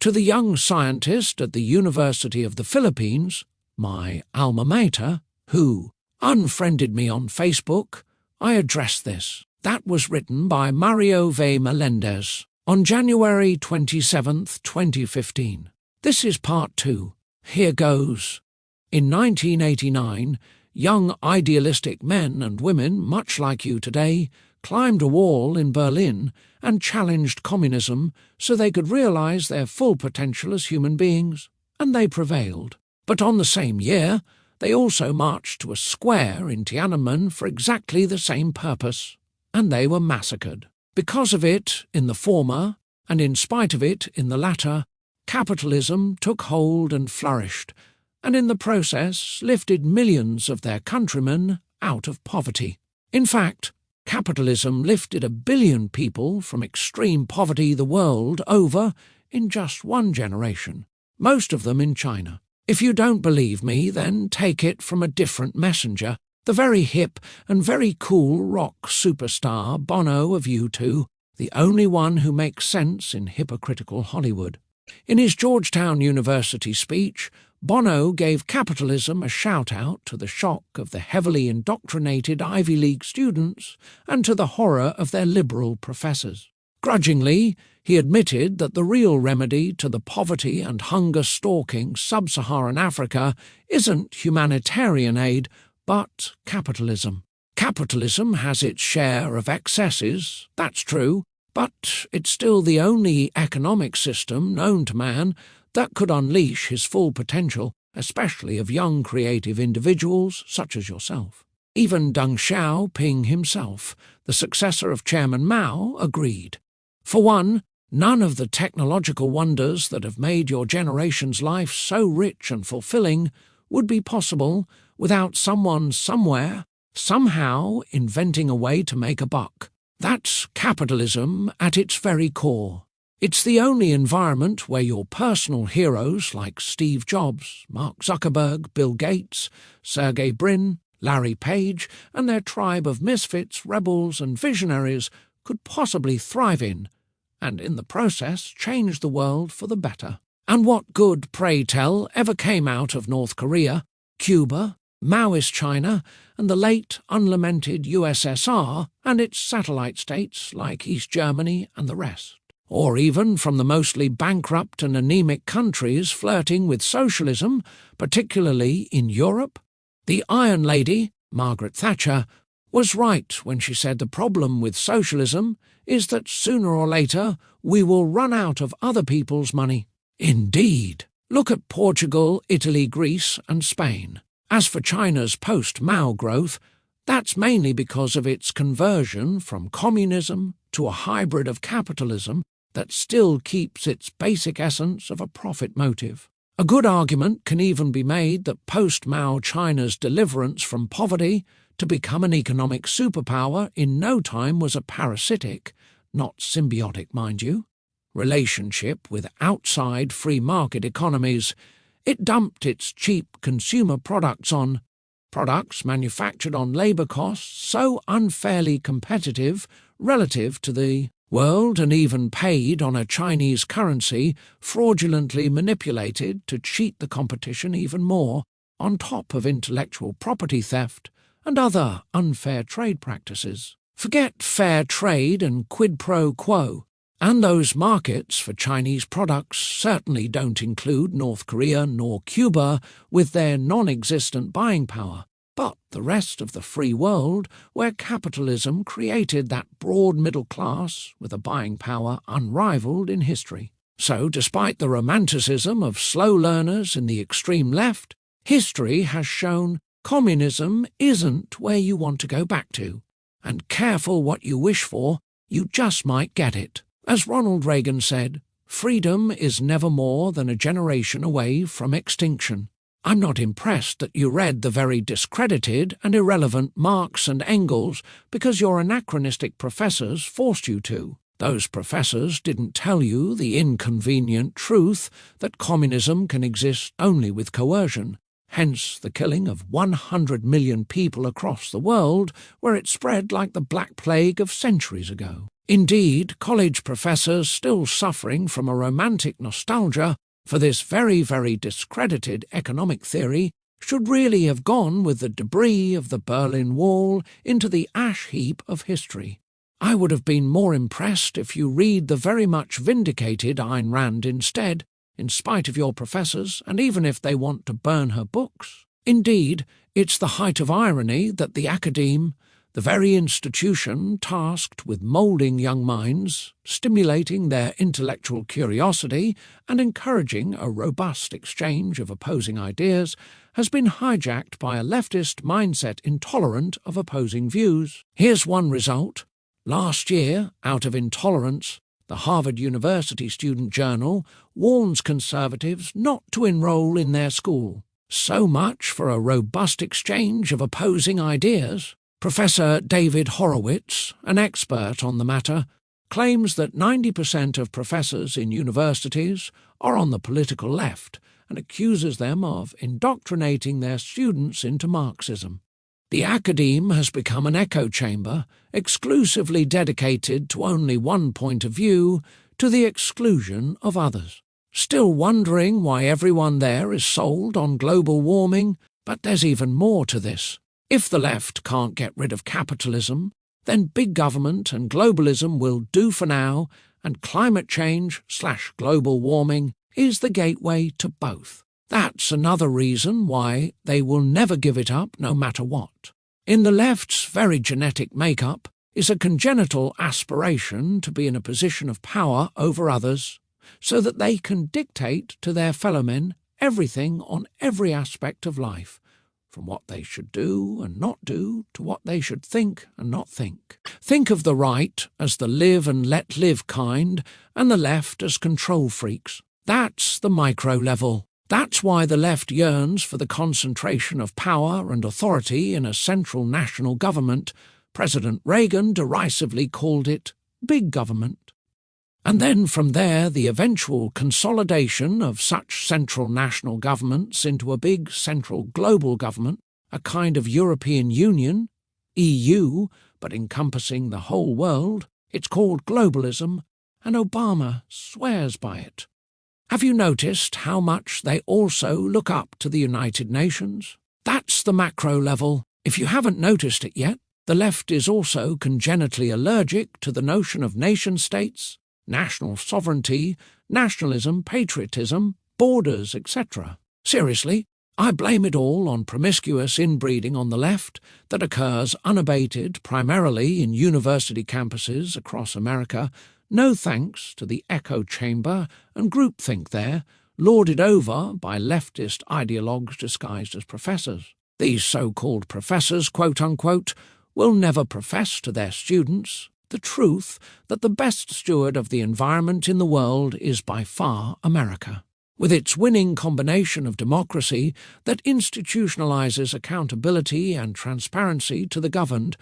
To the young scientist at the University of the Philippines, my alma mater, who unfriended me on Facebook, I address this. That was written by Mario V. Melendez on January 27, 2015. This is part 2. Here goes. In 1989, young idealistic men and women, much like you today, climbed a wall in Berlin and challenged communism so they could realize their full potential as human beings, and they prevailed. But on the same year, they also marched to a square in Tiananmen for exactly the same purpose, and they were massacred. Because of it in the former, and in spite of it in the latter, capitalism took hold and flourished, and in the process lifted millions of their countrymen out of poverty. In fact, capitalism lifted 1 billion people from extreme poverty the world over in just one generation, most of them in China. If you don't believe me, then take it from a different messenger, the very hip and very cool rock superstar Bono of U2, the only one who makes sense in hypocritical Hollywood. In his Georgetown University speech, Bono gave capitalism a shout-out to the shock of the heavily indoctrinated Ivy League students and to the horror of their liberal professors. Grudgingly, he admitted that the real remedy to the poverty and hunger-stalking sub-Saharan Africa isn't humanitarian aid, but capitalism. Capitalism has its share of excesses, that's true, but it's still the only economic system known to man that could unleash his full potential, especially of young creative individuals such as yourself. Even Deng Xiaoping himself, the successor of Chairman Mao, agreed. For one, none of the technological wonders that have made your generation's life so rich and fulfilling would be possible without someone somewhere, somehow inventing a way to make a buck. That's capitalism at its very core. It's the only environment where your personal heroes like Steve Jobs, Mark Zuckerberg, Bill Gates, Sergey Brin, Larry Page, and their tribe of misfits, rebels, and visionaries could possibly thrive in, and in the process change the world for the better. And what good, pray tell, ever came out of North Korea, Cuba, Maoist China, and the late unlamented USSR and its satellite states like East Germany and the rest? Or even from the mostly bankrupt and anemic countries flirting with socialism, particularly in Europe? The Iron Lady, Margaret Thatcher, was right when she said the problem with socialism is that sooner or later we will run out of other people's money. Indeed. Look at Portugal, Italy, Greece, and Spain. As for China's post-Mao growth, that's mainly because of its conversion from communism to a hybrid of capitalism that still keeps its basic essence of a profit motive. A good argument can even be made that post-Mao China's deliverance from poverty to become an economic superpower in no time was a parasitic, not symbiotic, mind you, relationship with outside free market economies. It dumped its cheap consumer products on products manufactured on labour costs so unfairly competitive relative to the world and even paid on a Chinese currency fraudulently manipulated to cheat the competition even more, on top of intellectual property theft and other unfair trade practices. Forget fair trade and quid pro quo. And those markets for Chinese products certainly don't include North Korea nor Cuba with their non-existent buying power, but the rest of the free world where capitalism created that broad middle class with a buying power unrivaled in history. So, despite the romanticism of slow learners in the extreme left, history has shown communism isn't where you want to go back to, and careful what you wish for, you just might get it. As Ronald Reagan said, freedom is never more than a generation away from extinction. I'm not impressed that you read the very discredited and irrelevant Marx and Engels because your anachronistic professors forced you to. Those professors didn't tell you the inconvenient truth that communism can exist only with coercion, hence the killing of 100 million people across the world where it spread like the Black Plague of centuries ago. Indeed, college professors still suffering from a romantic nostalgia for this very, very discredited economic theory should really have gone with the debris of the Berlin Wall into the ash heap of history. I would have been more impressed if you read the very much vindicated Ayn Rand instead, in spite of your professors, and even if they want to burn her books. Indeed, it's the height of irony that the academe, the very institution tasked with moulding young minds, stimulating their intellectual curiosity and encouraging a robust exchange of opposing ideas, has been hijacked by a leftist mindset intolerant of opposing views. Here's one result. Last year, out of intolerance, the Harvard University Student Journal warns conservatives not to enroll in their school. So much for a robust exchange of opposing ideas. Professor David Horowitz, an expert on the matter, claims that 90% of professors in universities are on the political left and accuses them of indoctrinating their students into Marxism. The academe has become an echo chamber, exclusively dedicated to only one point of view, to the exclusion of others. Still wondering why everyone there is sold on global warming? But there's even more to this. If the left can't get rid of capitalism, then big government and globalism will do for now, and climate change/global warming is the gateway to both. That's another reason why they will never give it up no matter what. In the left's very genetic makeup is a congenital aspiration to be in a position of power over others, so that they can dictate to their fellow men everything on every aspect of life, from what they should do and not do to what they should think and not think. Think of the right as the live and let live kind, and the left as control freaks. That's the micro level. That's why the left yearns for the concentration of power and authority in a central national government. President Reagan derisively called it big government. And then from there the eventual consolidation of such central national governments into a big central global government, a kind of European Union, EU, but encompassing the whole world. It's called globalism, and Obama swears by it. Have you noticed how much they also look up to the United Nations? That's the macro level. If you haven't noticed it yet, the left is also congenitally allergic to the notion of nation-states, national sovereignty, nationalism, patriotism, borders, etc. Seriously, I blame it all on promiscuous inbreeding on the left that occurs unabated primarily in university campuses across America, no thanks to the echo chamber and groupthink there, lorded over by leftist ideologues disguised as professors. These so-called professors, quote-unquote, will never profess to their students the truth that the best steward of the environment in the world is by far America, with its winning combination of democracy that institutionalizes accountability and transparency to the governed,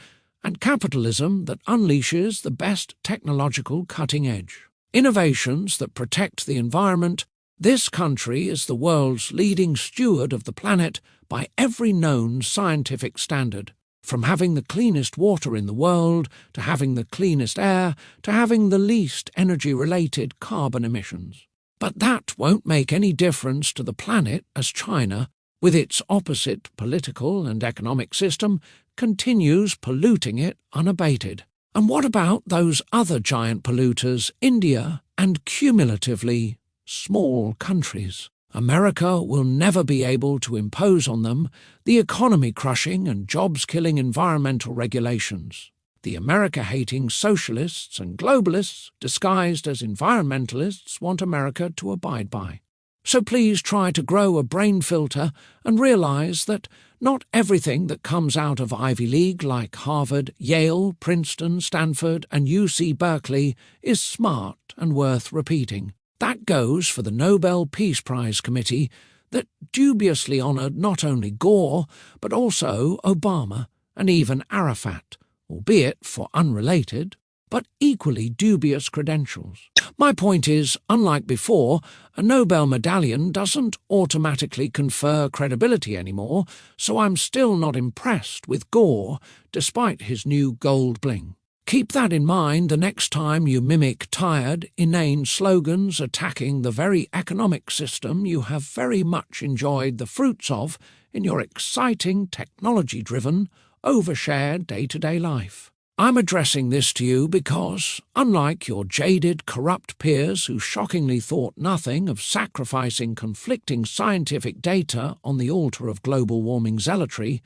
and capitalism that unleashes the best technological cutting edge. Innovations that protect the environment. This country is the world's leading steward of the planet by every known scientific standard, from having the cleanest water in the world, to having the cleanest air, to having the least energy-related carbon emissions. But that won't make any difference to the planet as China, with its opposite political and economic system, continues polluting it unabated. And what about those other giant polluters, India and cumulatively small countries? America will never be able to impose on them the economy-crushing and jobs-killing environmental regulations. The America-hating socialists and globalists, disguised as environmentalists, want America to abide by. So please try to grow a brain filter and realize that not everything that comes out of Ivy League like Harvard, Yale, Princeton, Stanford and UC Berkeley is smart and worth repeating. That goes for the Nobel Peace Prize Committee that dubiously honored not only Gore, but also Obama and even Arafat, albeit for unrelated, but equally dubious credentials. My point is, unlike before, a Nobel medallion doesn't automatically confer credibility anymore, so I'm still not impressed with Gore, despite his new gold bling. Keep that in mind the next time you mimic tired, inane slogans attacking the very economic system you have very much enjoyed the fruits of in your exciting, technology-driven, overshared day-to-day life. I'm addressing this to you because, unlike your jaded, corrupt peers who shockingly thought nothing of sacrificing conflicting scientific data on the altar of global warming zealotry,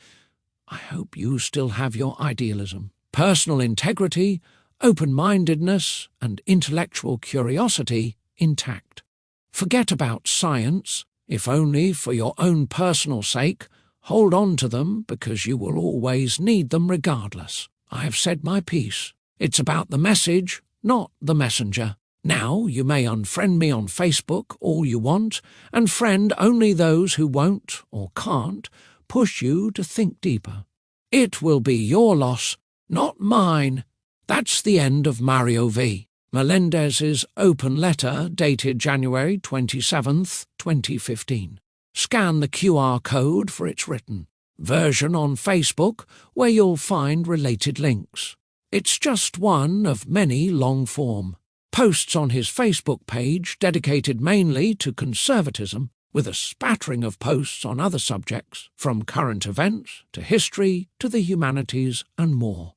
I hope you still have your idealism, personal integrity, open-mindedness, and intellectual curiosity intact. Forget about science, if only for your own personal sake. Hold on to them because you will always need them regardless. I have said my piece. It's about the message, not the messenger. Now you may unfriend me on Facebook all you want, and friend only those who won't or can't push you to think deeper. It will be your loss, not mine. That's the end of Mario V. Melendez's open letter dated January 27th, 2015. Scan the QR code for its written version on Facebook, where you'll find related links. It's just one of many long-form posts on his Facebook page dedicated mainly to conservatism, with a spattering of posts on other subjects, from current events to history to the humanities and more.